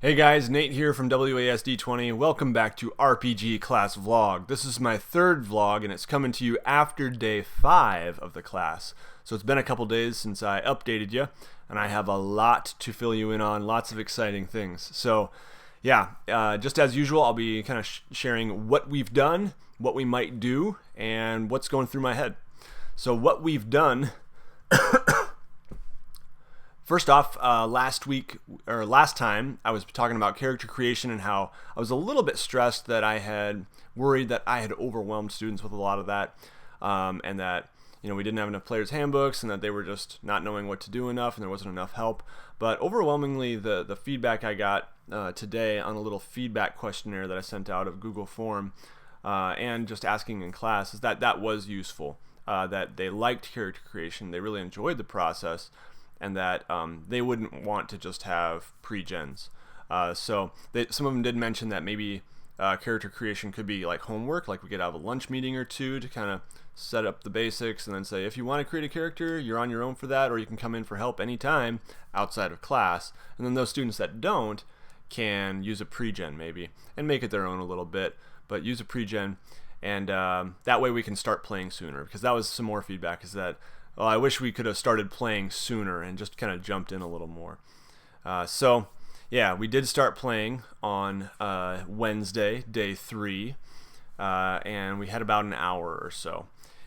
Hey guys, Nate here from WASD20. Welcome back to RPG Class Vlog. This is my third vlog and it's coming to you after day 5 of the class. So it's been a couple days since I updated you and I have a lot to fill you in on, lots of exciting things. So yeah, just as usual, I'll be kind of sharing what we've done, what we might do, and what's going through my head. So what we've done... First off, last time, I was talking about character creation and how I was a little bit stressed that I had worried that I had overwhelmed students with a lot of that, and that we didn't have enough players' handbooks and that they were just not knowing what to do enough and there wasn't enough help. But overwhelmingly, the feedback I got today on a little feedback questionnaire that I sent out of Google Form and just asking in class is that was useful. That they liked character creation, they really enjoyed the process, and that they wouldn't want to just have pre-gens. So some of them did mention that maybe character creation could be like homework, like we could have a lunch meeting or two to kind of set up the basics and then say, if you want to create a character, you're on your own for that, or you can come in for help anytime outside of class. And then those students that don't can use a pre-gen maybe and make it their own a little bit, but use a pre-gen, and that way we can start playing sooner, because that was some more feedback, is that I wish we could have started playing sooner and just kind of jumped in a little more. So yeah, we did start playing on Wednesday, day 3, and we had about an hour or so.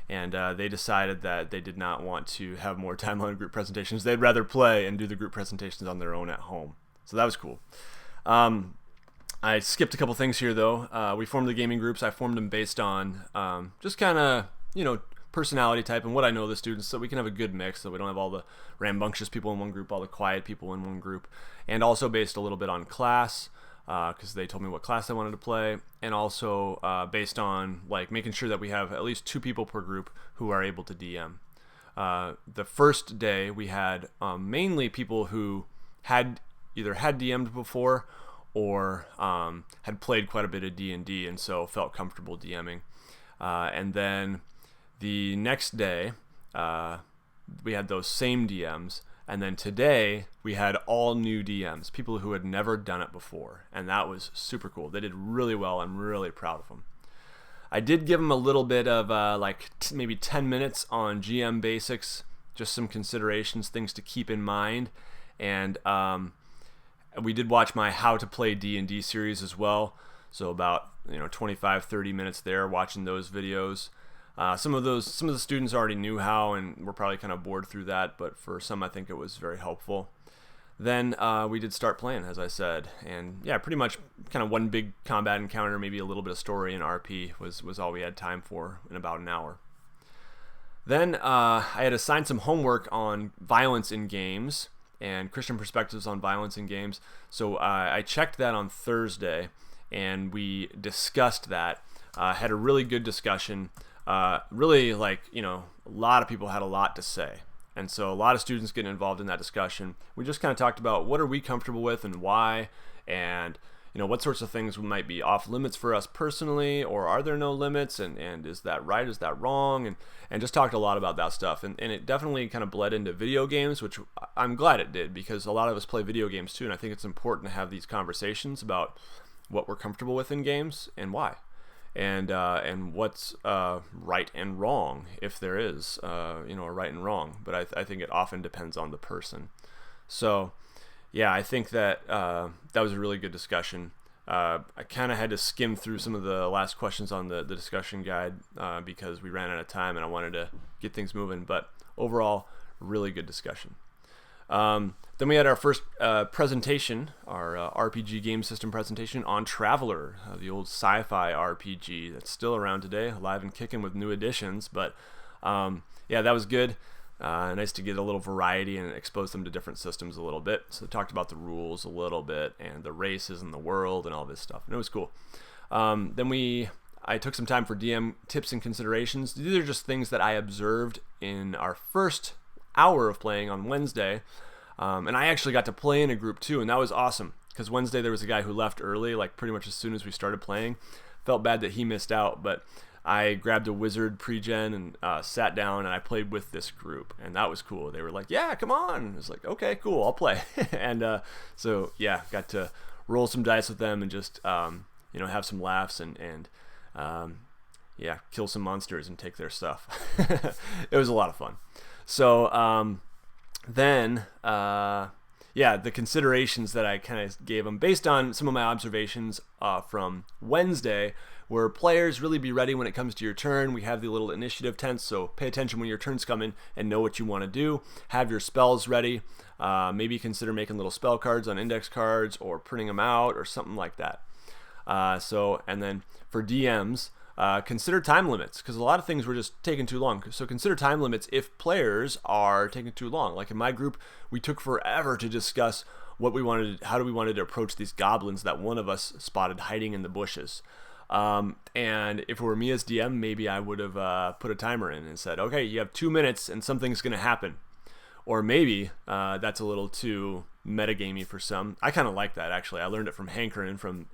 And they decided that they did not want to have more time on group presentations. They'd rather play and do the group presentations on their own at home. So that was cool. I skipped a couple things here though. We formed the gaming groups. I formed them based on just kind of, personality type and what I know of the students, so we can have a good mix, so we don't have all the rambunctious people in one group, all the quiet people in one group, and also based a little bit on class, because they told me what class they wanted to play, and also based on like making sure that we have at least 2 people per group who are able to DM. The first day we had mainly people who had either had DM'd before or had played quite a bit of D&D and so felt comfortable DMing, and then the next day, we had those same DMs, and then today we had all new DMs, people who had never done it before, and that was super cool. They did really well. I'm really proud of them. I did give them a little bit of maybe 10 minutes on GM basics, just some considerations, things to keep in mind, and we did watch my How to Play D&D series as well, so about 25-30 minutes there watching those videos. Some of the students already knew how and were probably kind of bored through that, but for some I think it was very helpful. Then we did start playing, as I said, and yeah, pretty much kind of one big combat encounter, maybe a little bit of story and RP was all we had time for in about an hour. Then I had assigned some homework on violence in games and Christian perspectives on violence in games, so I checked that on Thursday and we discussed that, had a really good discussion. Really, a lot of people had a lot to say, and so a lot of students getting involved in that discussion. We just kind of talked about what are we comfortable with and why, and what sorts of things might be off limits for us personally, or are there no limits, and is that right, is that wrong, and just talked a lot about that stuff, and it definitely kind of bled into video games, which I'm glad it did, because a lot of us play video games too, and I think it's important to have these conversations about what we're comfortable with in games and why. And what's right and wrong, if there is a right and wrong, but I think it often depends on the person. So yeah, I think that that was a really good discussion. I kind of had to skim through some of the last questions on the discussion guide because we ran out of time and I wanted to get things moving, but overall, really good discussion. Then we had our first presentation, our RPG game system presentation on Traveller, the old sci-fi RPG that's still around today, alive and kicking with new additions. But yeah, that was good. Nice to get a little variety and expose them to different systems a little bit. So talked about the rules a little bit and the races and the world and all this stuff, and it was cool. Then I took some time for DM tips and considerations. These are just things that I observed in our first hour of playing on Wednesday, and I actually got to play in a group too, and that was awesome, because Wednesday there was a guy who left early, like pretty much as soon as we started playing. Felt bad that he missed out, but I grabbed a wizard pre-gen and sat down and I played with this group, and that was cool. They were like, yeah, come on. I was like, okay, cool, I'll play. And so yeah, got to roll some dice with them and just have some laughs and kill some monsters and take their stuff. It was a lot of fun. So the considerations that I kind of gave them based on some of my observations from Wednesday were players really be ready when it comes to your turn. We have the little initiative tents, so pay attention when your turn's coming and know what you want to do. Have your spells ready. Maybe consider making little spell cards on index cards or printing them out or something like that. And then for DMs, consider time limits, because a lot of things were just taking too long. So consider time limits if players are taking too long. Like in my group, we took forever to discuss how we wanted to approach these goblins that one of us spotted hiding in the bushes. And if it were me as DM, maybe I would have put a timer in and said, okay, you have 2 minutes and something's going to happen. Or maybe that's a little too metagamey for some. I kind of like that, actually. I learned it from Hankerin from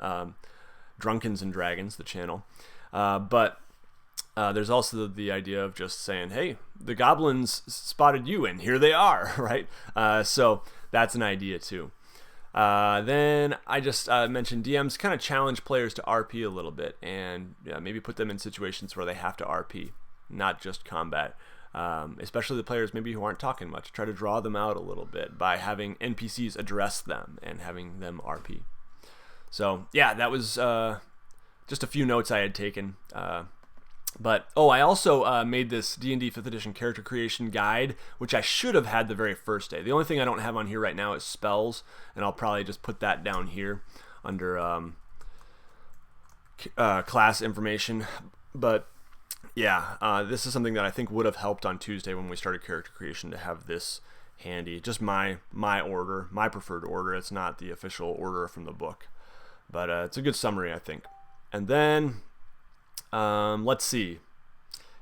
Drunkens and Dragons, the channel. But there's also the idea of just saying, hey, the goblins spotted you and here they are, right? So that's an idea too. Then I just mentioned DMs kind of challenge players to RP a little bit and maybe put them in situations where they have to RP, not just combat. Especially the players maybe who aren't talking much. Try to draw them out a little bit by having NPCs address them and having them RP. So yeah, that was just a few notes I had taken. I also made this D&D 5th edition character creation guide, which I should have had the very first day. The only thing I don't have on here right now is spells, and I'll probably just put that down here under class information. But yeah, this is something that I think would have helped on Tuesday when we started character creation to have this handy. Just my order, my preferred order. It's not the official order from the book, but it's a good summary, I think. And then let's see.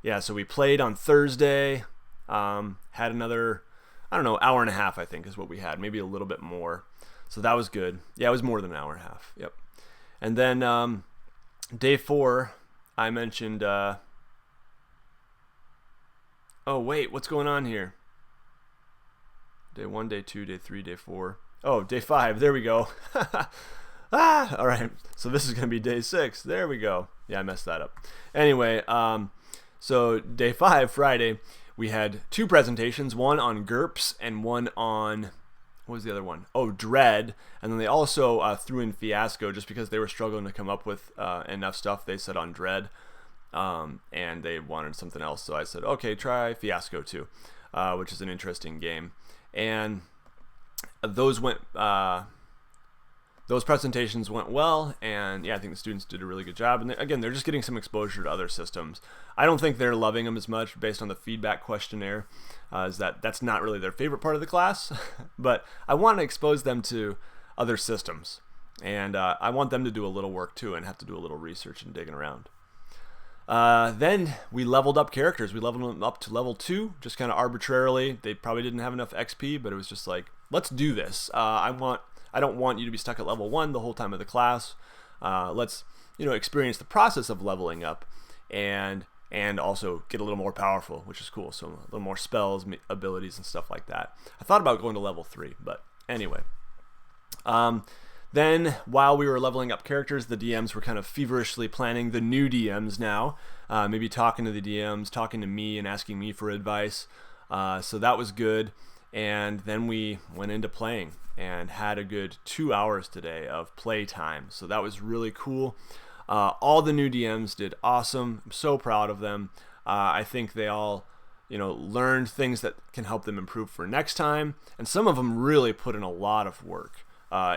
Yeah, so we played on Thursday. Had another, hour and a half, I think, is what we had. Maybe a little bit more. So that was good. Yeah, it was more than an hour and a half. Yep. And then day 4, I mentioned. Oh, wait, what's going on here? Day 1, day 2, day 3, day 4. Oh, day 5. There we go. All right. So this is going to be day 6. There we go. Yeah, I messed that up. Anyway, so day 5, Friday, we had 2 presentations, one on GURPS and one on, what was the other one? Oh, Dread. And then they also threw in Fiasco just because they were struggling to come up with enough stuff. They said on Dread. And they wanted something else, so I said, okay, try Fiasco too, which is an interesting game. And those presentations went well, and yeah, I think the students did a really good job. And again, they're just getting some exposure to other systems. I don't think they're loving them as much based on the feedback questionnaire, that's not really their favorite part of the class, but I want to expose them to other systems, and I want them to do a little work too and have to do a little research and digging around. Then we leveled up characters. We leveled them up to level 2, just kind of arbitrarily. They probably didn't have enough XP, but it was just like, let's do this. I don't want you to be stuck at level 1 the whole time of the class. Let's experience the process of leveling up, and also get a little more powerful, which is cool. So a little more spells, abilities, and stuff like that. I thought about going to level 3, but anyway. Then, while we were leveling up characters, the DMs were kind of feverishly planning the new DMs now. Maybe talking to the DMs, talking to me, and asking me for advice. So that was good. And then we went into playing and had a good 2 hours today of play time. So that was really cool. All the new DMs did awesome. I'm so proud of them. I think they all learned things that can help them improve for next time. And some of them really put in a lot of work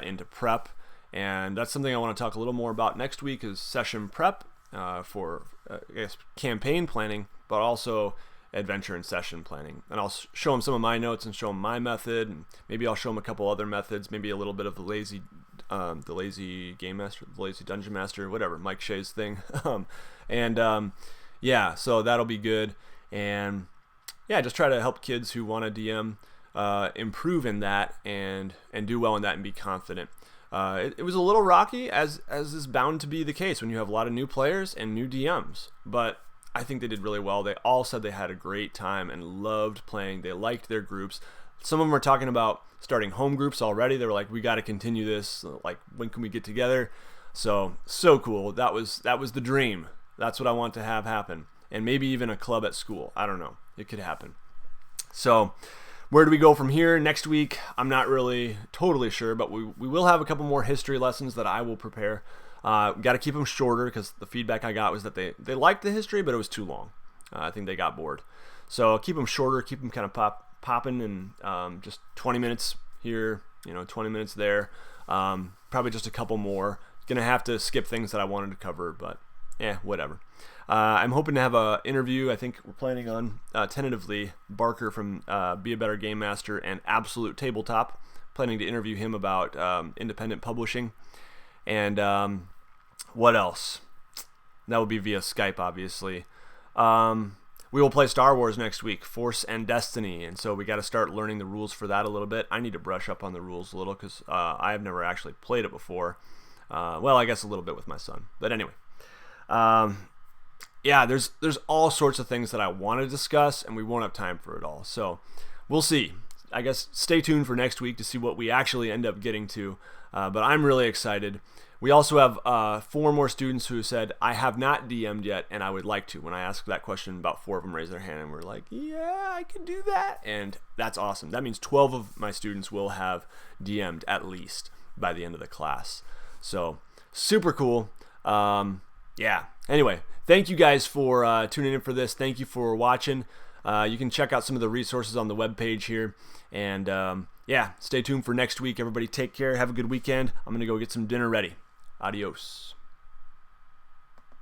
into prep, and that's something I want to talk a little more about next week, is session prep for campaign planning, but also adventure and session planning. And I'll show them some of my notes and show them my method, and maybe I'll show them a couple other methods, maybe a little bit of the lazy game master, the lazy dungeon master, whatever, Mike Shea's thing. Yeah, so that'll be good. And yeah, just try to help kids who want to DM improve in that and do well in that and be confident. It was a little rocky, as is bound to be the case when you have a lot of new players and new DMs, but I think they did really well. They all said they had a great time and loved playing. They liked their groups. Some of them are talking about starting home groups already. They were like, we got to continue this. Like, when can we get together? So cool. That was the dream. That's what I want to have happen. And maybe even a club at school. I don't know. It could happen. So where do we go from here? Next week, I'm not really totally sure, but we will have a couple more history lessons that I will prepare. Got to keep them shorter because the feedback I got was that they liked the history, but it was too long. I think they got bored. So I'll keep them shorter, keep them kind of popping, and just 20 minutes here, 20 minutes there. Probably just a couple more. Gonna have to skip things that I wanted to cover, but whatever. I'm hoping to have an interview. I think we're planning on tentatively Barker from Be a Better Game Master and Absolute Tabletop. Planning to interview him about independent publishing. And what else? That will be via Skype, obviously. We will play Star Wars next week, Force and Destiny, and so we got to start learning the rules for that a little bit. I need to brush up on the rules a little because I have never actually played it before. Well, I guess a little bit with my son, but anyway. There's all sorts of things that I want to discuss, and we won't have time for it all. So we'll see. I guess stay tuned for next week to see what we actually end up getting to. But I'm really excited. We also have 4 more students who said, I have not DM'd yet, and I would like to. When I asked that question, about 4 of them raised their hand, and were like, yeah, I can do that. And that's awesome. That means 12 of my students will have DM'd at least by the end of the class. So super cool. Anyway, thank you guys for tuning in for this. Thank you for watching. You can check out some of the resources on the webpage here. And stay tuned for next week. Everybody take care. Have a good weekend. I'm going to go get some dinner ready. Adios.